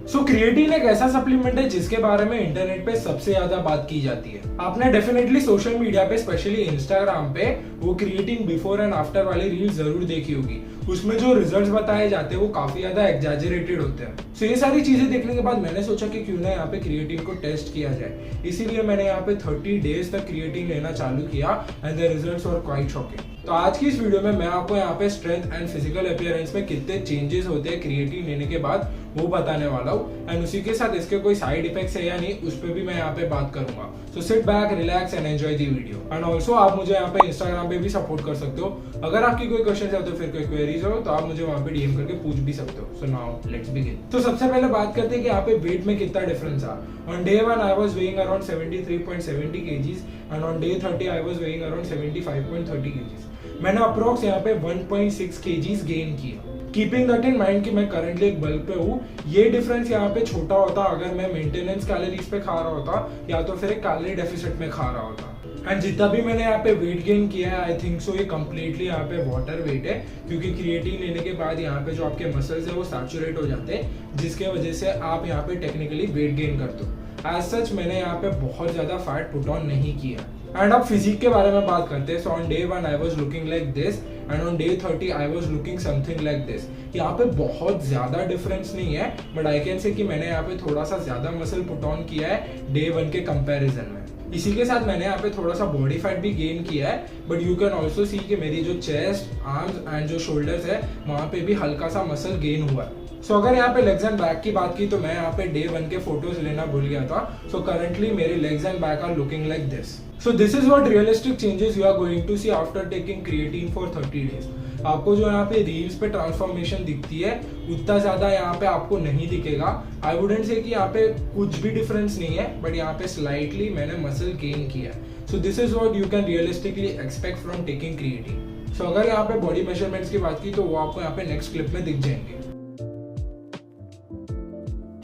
सो creatine एक ऐसा supplement है जिसके बारे में इंटरनेट पे सबसे ज्यादा बात की जाती है। आपने डेफिनेटली सोशल मीडिया पे स्पेशली इंस्टाग्राम पे वो क्रिएटिन बिफोर एंड आफ्टर वाली रील जरूर देखी होगी। उसमें जो रिजल्ट्स बताए जाते हैं वो काफी ज्यादा एग्जैजरेटेड होते हैं। सो ये सारी चीजें देखने के बाद मैंने सोचा कि क्यों ना यहाँ पे क्रिएटिन को टेस्ट किया जाए। इसीलिए मैंने यहाँ पे 30 डेज तक क्रिएटिन लेना चालू किया and the results were quite shocking. तो आज की इस वीडियो में मैं आपको यहाँ पे स्ट्रेंथ एंड फिजिकल अपीयरेंस में कितने चेंजेस होते हैं क्रिएटिन लेने के बाद वो बताने वाला हूँ एंड उसी के साथ इसके कोई साइड इफेक्ट्स है या नहीं उस पर भी मैं यहाँ पे बात करूंगा। So sit back, relax and enjoy the video. And also आप मुझे यहाँ पे इंस्टाग्राम पे भी सपोर्ट कर सकते हो। अगर आपकी कोई क्वेश्चन है तो फिर कोई क्वेरीज हो तो आप मुझे वहाँ पे डीएम करके पूछ भी सकते हो। So now let's begin. तो सबसे पहले बात करते हैं कि यहाँ पे वेट में कितना डिफरेंस है। On day 1 I was weighing around 73.70 kgs and on day 30 I was weighing around 75.30 kgs। मैंने अप्रोक्स यहाँ पे 1.6 kgs गेन किया। कीपिंग दैट इन माइंड कि मैं करंटली एक बल्क पे हूँ, ये डिफरेंस यहाँ पे छोटा होता अगर मैं मेंटेनेंस कैलोरीज पे खा रहा होता या तो फिर एक कैलोरी डेफिसिट में खा रहा होता। एंड जितना भी मैंने यहाँ पे वेट गेन किया है आई थिंक सो ये कम्प्लीटली यहाँ पे वाटर वेट है, क्योंकि क्रिएटिन लेने के बाद यहाँ पे जो आपके मसल्स है वो सैचुरेट हो जाते हैं, जिसके वजह से आप यहाँ पे टेक्निकली वेट गेन करते हो। एज सच मैंने यहाँ पे बहुत ज्यादा फैट पुट ऑन नहीं किया। एंड अब फिजिक के बारे में बात करते हैं। सो on day 1 I was looking like this and on day 30 I was looking something like this. यहाँ पे बहुत ज्यादा डिफरेंस नहीं है, बट आई कैन से कि मैंने यहाँ पे थोड़ा सा ज्यादा मसल पुट ऑन किया है डे 1 के कंपैरिजन में। इसी के साथ मैंने यहाँ पे थोड़ा सा बॉडी फैट भी गेन किया है, but you can also see कि मेरी जो चेस्ट, आर्म्स एंड जो शोल्डर्स है वहां पे भी हल्का सा मसल गेन हुआ है। सो अगर यहाँ पे लेग्स एंड बैक की बात की तो मैं यहाँ पे डे 1 के फोटोज लेना भूल गया था। सो करंटली मेरे legs and back are looking like this. So this is what realistic changes you are going to see after taking creatine for 30 days. आपको जो यहाँ पे रील्स पे ट्रांसफॉर्मेशन दिखती है उतना ज्यादा यहाँ पे आपको नहीं दिखेगा। आई वुडंट से कि यहाँ पे कुछ भी डिफरेंस नहीं है, बट यहाँ पे स्लाइटली मैंने मसल गेन किया है। So this is what you can realistically expect from taking creatine. So अगर यहाँ पे बॉडी मेजरमेंट्स की बात की तो वो आपको यहाँ पे नेक्स्ट क्लिप में दिख जाएंगे।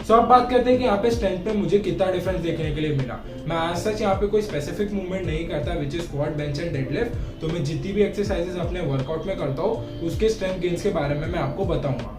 सो अब बात करते हैं कि यहाँ पे स्ट्रेंथ पे मुझे कितना डिफरेंस देखने के लिए मिला। मैं आज सच यहाँ पे कोई स्पेसिफिक मूवमेंट नहीं करता which is squat, bench and deadlift. तो मैं जितनी भी एक्सरसाइजेस अपने वर्कआउट में करता हूँ उसके स्ट्रेंथ गेन्स के बारे में मैं आपको बताऊंगा।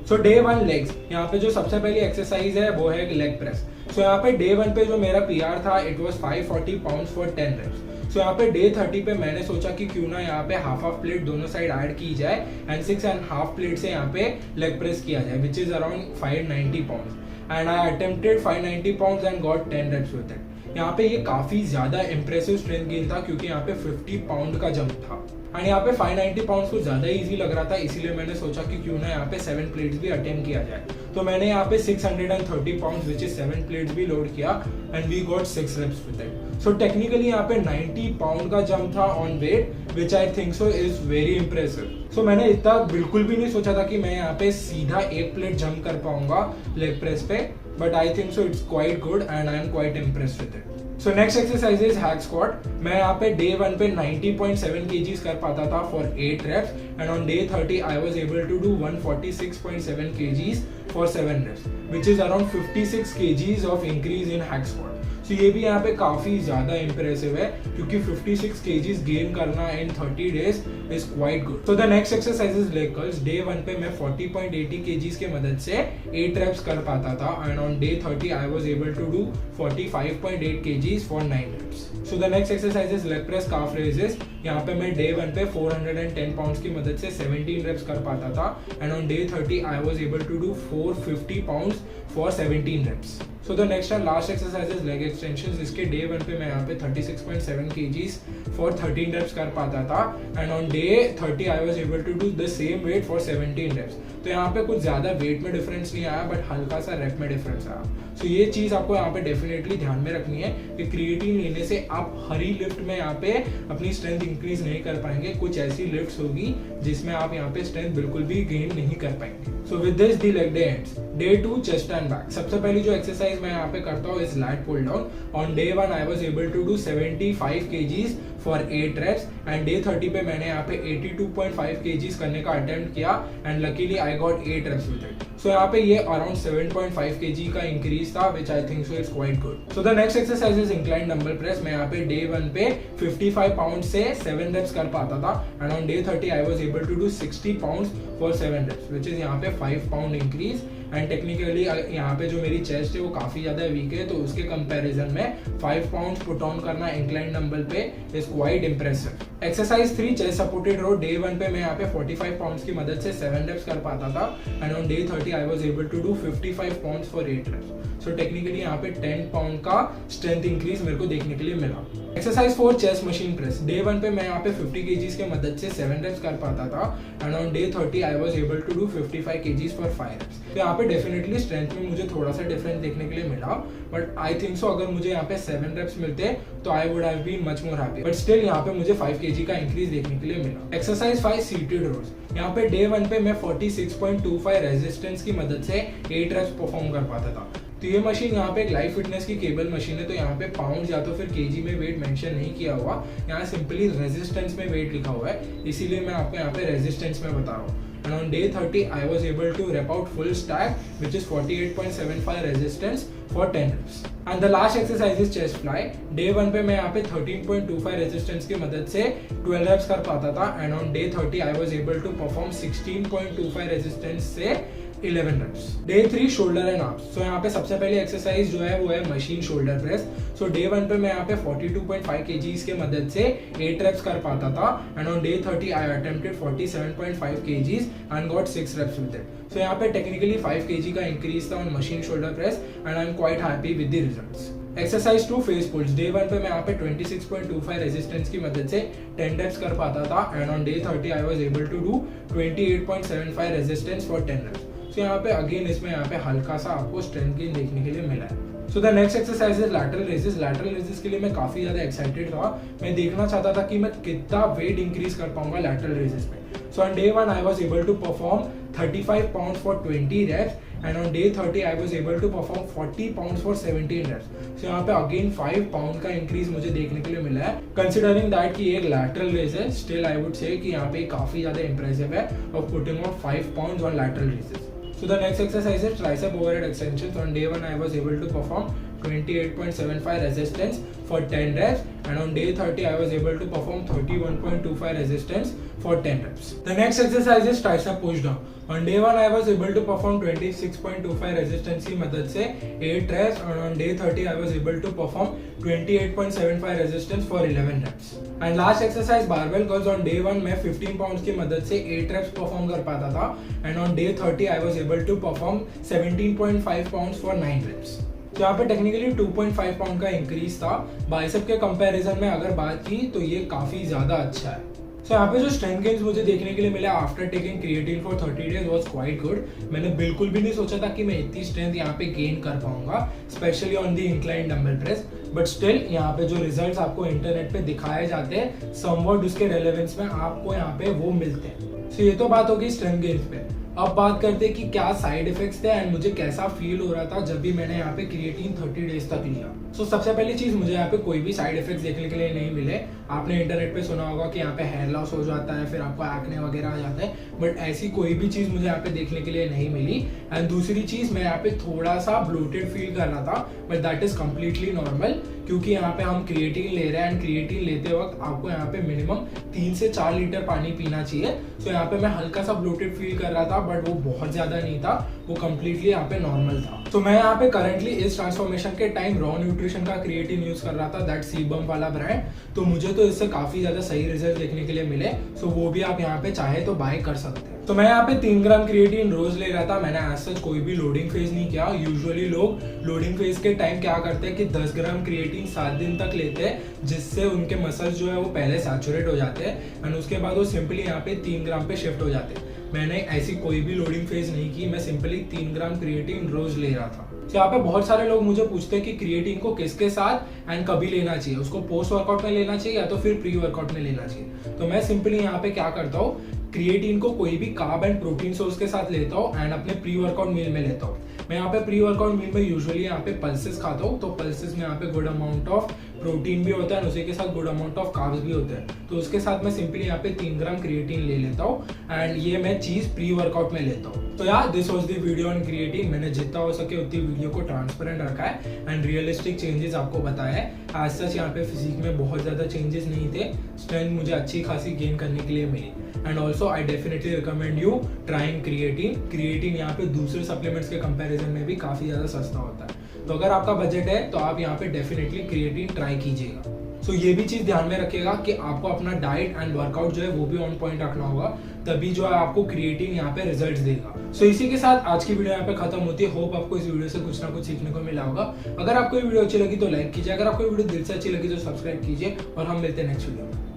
सो डे 1 लेग्स, यहाँ पे जो सबसे पहली एक्सरसाइज है वो है लेग प्रेस। सो यहाँ पे डे 1 पे जो मेरा PR था it was 540 pounds for 10 reps। सो यहाँ पे डे 30 पे मैंने सोचा कि क्यों ना यहाँ पे हाफ प्लेट दोनों साइड ऐड की जाए एंड 6.5 प्लेट से यहाँ पे लेग प्रेस किया जाए विच is around 590 pounds and I attempted 590 pounds and got 10 reps with it. यहाँ पे ये काफी ज्यादा इंप्रेसिव स्ट्रेंथ गेन था क्योंकि यहाँ पे 50 पाउंड का जंप था एंड यहाँ पे 590 पाउंड्स को ज्यादा इजी लग रहा था, इसीलिए मैंने सोचा कि क्यों ना यहाँ पे 7 प्लेट्स भी अटेम्प्ट किया जाए। तो मैंने यहाँ पे 630 पाउंड्स विच इज 7 प्लेट्स भी लोड किया and we got 6 reps with it. So technically यहाँ पे 90 पाउंड का जंप था on weight which I think so is very impressive. So मैंने इतना बिल्कुल भी नहीं सोचा था कि मैं यहाँ पे सीधा 1 प्लेट जंप कर पाऊंगा लेग प्रेस पे, but I think so it's quite good and I am quite impressed with it. So next exercise is hack squat. मैं यहाँ पे डे 1 पे 90.7 kgs कर पाता था for 8 reps and on day 30 I was able to do 146.7 kgs for 7 reps which is around 56 kgs of increase in hack squat. So ये भी यहाँ पे काफी ज्यादा इंप्रेसिव है क्योंकि 56 kgs गेन करना इन 30 days is quite good. So the next exercise is leg curls. Day 1 पे मैं 40.80 kgs के मदद से 8 reps कर पाता था and on day 30 I was able to do 45.8 kgs for 9 reps। So the next exercise is leg press calf raises. यहाँ पे मैं डे 1 पे 410 पाउंड्स की मदद से 17 reps कर पाता था and on day 30 I was able to do 450 pounds for 17 reps। So the next and last exercise is leg extensions. इसके डे 1 पे मैं यहाँ पे 36.7 kgs फॉर 13 reps कर पाता था and on day 30 I was able to do the same weight for 17 reps। तो यहाँ पे कुछ ज्यादा वेट में डिफरेंस नहीं आया, बट हल्का सा रेप में डिफरेंस आया। सो ये चीज आपको यहाँ पे डेफिनेटली ध्यान में रखनी है कि क्रिएटिन लेने से आप हर ही लिफ्ट में यहाँ पे अपनी स्ट्रेंथ इंक्रीज नहीं कर पाएंगे। कुछ ऐसी लिफ्ट्स होगी जिसमें आप यहाँ पे स्ट्रेंथ बिल्कुल भी गेन नहीं कर पाएंगे। So with this the leg day ends. Day 2 chest and back. सबसे पहली जो एक्सरसाइज मैं यहाँ पे करता हूँ is lat pull down. On day 1 I was able to do 75 kgs for 8 reps and day 30 पे मैंने यहाँ पे 82.5 kgs करने का अटेम्प्ट किया and luckily I got 8 reps with it. So यहाँ पे ये अराउंड 7.5 kg का इंक्रीज था which I think so it's quite good. So the next exercise is incline dumbbell press. मैं यहाँ पे डे 1 पे 55 पाउंड से 7 reps कर पाता था and on day 30 I was able to do 60 pounds for 7 reps which is यहाँ पे 5 pound इंक्रीज एंड टेक्निकली यहाँ पे जो मेरी चेस्ट है वो काफ़ी ज़्यादा वीक है, तो उसके कंपैरिजन में 5 पाउंड पुट ऑन करना इंक्लाइन डंबल पे is quite impressive. Exercise 3 chest supported row. Day 1 पे मैं यहाँ पे 45 पाउंड्स की मदद से 7 रेप्स कर पाता था and on day 30 I was able to do 55 pounds for 8 reps. So technically यहाँ पे 10 पाउंड का स्ट्रेंथ इंक्रीज मेरे को देखने के लिए मिला। Exercise 4 chest machine press. Day 1 पे मैं यहाँ पे 50 kgs के मदद से 7 रेप्स कर पाता था and on day 30 I was able to do 55 kgs for 5 reps. तो यहाँ पे डेफिनेटली स्ट्रेंथ में मुझे थोड़ा सा डिफरेंस देखने के लिए मिला, बट आई थिंक सो अगर मुझे यहाँ पे 7 रेप्स मिलते तो I would have been much more happy, but still यहाँ पे मुझे 5 kg का इंक्रीज देखने के लिए मिला। एक्सरसाइज 5 सीटेड रोज। यहाँ पे डे 1 पे मैं 46.25 रेजिस्टेंस की मदद से 8 रेप्स परफॉर्म कर पाता था। तो ये मशीन यहाँ पे एक लाइफ फिटनेस की केबल मशीन है, तो यहाँ पे पाउंड या तो फिर केजी में वेट मेंशन नहीं किया हुआ, यहाँ सिंपली रेजिस्टेंस में वेट लिखा हुआ है, इसीलिए मैं आपको यहाँ पे रेजिस्टेंस में बता रहा हूँ। And on day 30, I was able to rep out full stack, which is 48.75 resistance for 10 reps. And the last exercise is chest fly. Day 1 पे मैं यहाँ पे 13.25 resistance की मदद से 12 reps कर पाता था and on day 30 I was able to perform 16.25 resistance से 11 reps. Day 3 shoulder and arms. So यहाँ पे सबसे पहली एक्सरसाइज जो है वो है machine shoulder press. So day 1 पे मैं यहाँ पे 42.5 kgs के मदद से 8 reps कर पाता था and on day 30 I attempted 47.5 kgs and got 6 reps with it. So यहाँ पे technically 5 kg का increase था on machine shoulder press and I'm quite happy with the results. Exercise 2 face pulls. Day 1 पे मैं यहाँ पे 26.25 रेजिस्टेंस की मदद से 10 रेप्स कर पाता था and on day 30 I was able to do 28.75 resistance for 10 reps. So यहाँ पे अगेन इसमें यहाँ पे हल्का सा आपको स्ट्रेंथ गेन देखने के लिए मिला है। सो the next exercise is lateral raises. Lateral raises के लिए मैं काफी ज्यादा एक्साइटेड था, मैं देखना चाहता था कि मैं कितना वेट इंक्रीज कर पाऊंगा लैटरल रेजेस में। So on day 1 I was able to perform 35 pounds for 20 reps and on day 30 I was able to perform 40 pounds for 17 reps. So यहाँ पे again 5 pound का increase मुझे देखने के लिए मिला है। Considering that कि एक lateral raise है, still I would say कि यहाँ पे काफी ज्यादा impressive है of putting on 5 pounds on lateral raises. So the next exercise is tricep overhead extensions. On day 1 I was able to perform 28.75 resistance for 10 reps and on day 30 I was able to perform 31.25 resistance for 10 reps. The next exercise is tricep push down. On day 1 I was able to perform 26.25 resistance की मदद से 8 reps and on day 30 I was able to perform 28.75 resistance for 11 reps. And last exercise barbell curls. On day 1 मैं 15 pounds की मदद से 8 reps perform कर पाता था and on day 30 I was able to perform 17.5 pounds for 9 reps. तो यहाँ पे टेक्निकली 2.5 पाउंड का इंक्रीज था। बाइसेप के कंपैरिजन में अगर बात की तो ये काफी ज्यादा अच्छा है। So, यहाँ पे जो स्ट्रेंथ गेन्स मुझे देखने के लिए मिला after taking creatine for 30 days was quite good. मैंने बिल्कुल भी नहीं सोचा था कि मैं इतनी स्ट्रेंथ यहाँ पे गेन कर पाऊंगा, specially on the incline dumbbell press, but still यहाँ पे जो रिजल्ट्स आपको इंटरनेट पे दिखाए जाते हैं समवॉट उसके रेलेवेंस में आपको यहाँ पे वो मिलते हैं। So, ये तो बात होगी स्ट्रेंथ गेन्स पे। अब बात करते हैं कि क्या साइड इफेक्ट्स थे एंड मुझे कैसा फील हो रहा था जब भी मैंने यहाँ पे क्रिएटिन 30 डेज तक लिया। सो सबसे पहली चीज मुझे यहाँ पे कोई भी साइड इफेक्ट्स देखने के लिए नहीं मिले। आपने इंटरनेट पे सुना होगा कि यहाँ पे हेयर लॉस हो जाता है, फिर आपको एक्ने वगैरह आ जाता है, बट ऐसी कोई भी चीज मुझे यहाँ पे देखने के लिए नहीं मिली। एंड दूसरी चीज मैं यहाँ पे थोड़ा सा ब्लोटेड फील कर रहा था, but that is completely normal क्योंकि यहाँ पे हम क्रिएटिन ले रहे हैं एंड क्रिएटिन लेते वक्त आपको यहाँ पे मिनिमम 3 से 4 लीटर पानी पीना चाहिए। सो यहाँ पे मैं हल्का सा ब्लोटेड फील कर रहा था, बट वो बहुत ज्यादा नहीं था, वो कम्प्लीटली यहाँ पे नॉर्मल था। तो मैं यहाँ पे करंटली इस ट्रांसफॉर्मेशन के टाइम रॉ न्यूट्रिशन का क्रिएटिन यूज कर रहा था, दैट सीबम वाला ब्रांड। तो मुझे तो इससे काफी ज्यादा सही रिजल्ट देखने के लिए मिले। सो वो भी आप यहाँ पे चाहे तो बाय कर सकते हैं। तो मैं यहाँ पे 3 ग्राम क्रिएटिन रोज ले रहा था। मैंने एज सच कोई भी लोडिंग फेज नहीं किया। यूजुअली लोग लोडिंग फेज के टाइम क्या करते हैं कि 10 ग्राम क्रिएटिन 7 दिन तक लेते हैं, जिससे उनके मसल्स जो है वो पहले सैचुरेट हो जाते हैं एंड उसके बाद वो सिंपली यहाँ पे 3 ग्राम पे शिफ्ट हो जाते हैं। मैंने ऐसी कोई भी लोडिंग फेज नहीं की, मैं सिंपली 3 ग्राम क्रिएटिन रोज ले रहा था। तो यहाँ पे बहुत सारे लोग मुझे पूछते हैं कि क्रिएटिन को किसके साथ एंड कभी लेना चाहिए, उसको पोस्ट वर्कआउट में लेना चाहिए या तो फिर प्री वर्कआउट में लेना चाहिए। तो मैं सिंपली यहाँ पे क्या करता हूँ, क्रिएटिन को कोई भी कार्ब एंड प्रोटीन सोर्स के साथ लेता हूँ एंड अपने प्री वर्कआउट मील में लेता हूँ। मैं यहाँ पे प्री वर्कआउट मील में यूजुअली यहाँ पे पल्सेस खाता हूँ, तो पल्सेस में यहाँ पे गुड अमाउंट ऑफ प्रोटीन भी होता है, उसी के साथ गुड अमाउंट ऑफ कार्ब्स भी होते हैं। तो उसके साथ मैं सिंपली यहाँ पे 3 ग्राम क्रिएटिन ले लेता हूँ एंड ये मैं चीज़ प्री वर्कआउट में लेता हूँ। तो यार this was the video on creatine. मैंने जितना हो सके उतनी वीडियो को ट्रांसपेरेंट रखा है एंड रियलिस्टिक चेंजेस आपको बताया है। आज सच यहाँ पे फिजिक में बहुत ज़्यादा चेंजेस नहीं थे, स्ट्रेंथ मुझे अच्छी खासी गेन करने के लिए मिली। And also I definitely recommend you trying creatine. Creatine यहाँ पे दूसरे सप्लीमेंट्स के कंपैरिजन में भी काफ़ी ज़्यादा सस्ता होता है। तो अगर आपका बजट है तो आप यहाँ पे डेफिनेटली क्रिएटिन ट्राई कीजिएगा। सो ये भी चीज़ ध्यान में रखिएगा कि आपको अपना डाइट एंड वर्कआउट जो है वो भी ऑन पॉइंट रखना होगा, तभी जो है आपको क्रिएटिन यहाँ पे रिजल्ट्स देगा। सो इसी के साथ आज की वीडियो यहाँ पे खत्म होती है। होप आपको इस वीडियो से कुछ ना कुछ सीखने को मिला होगा। अगर आपको ये वीडियो अच्छी लगी तो लाइक कीजिए, अगर आपको ये वीडियो दिल से अच्छी लगी तो सब्सक्राइब कीजिए और हम मिलते हैं नेक्स्ट वीडियो में।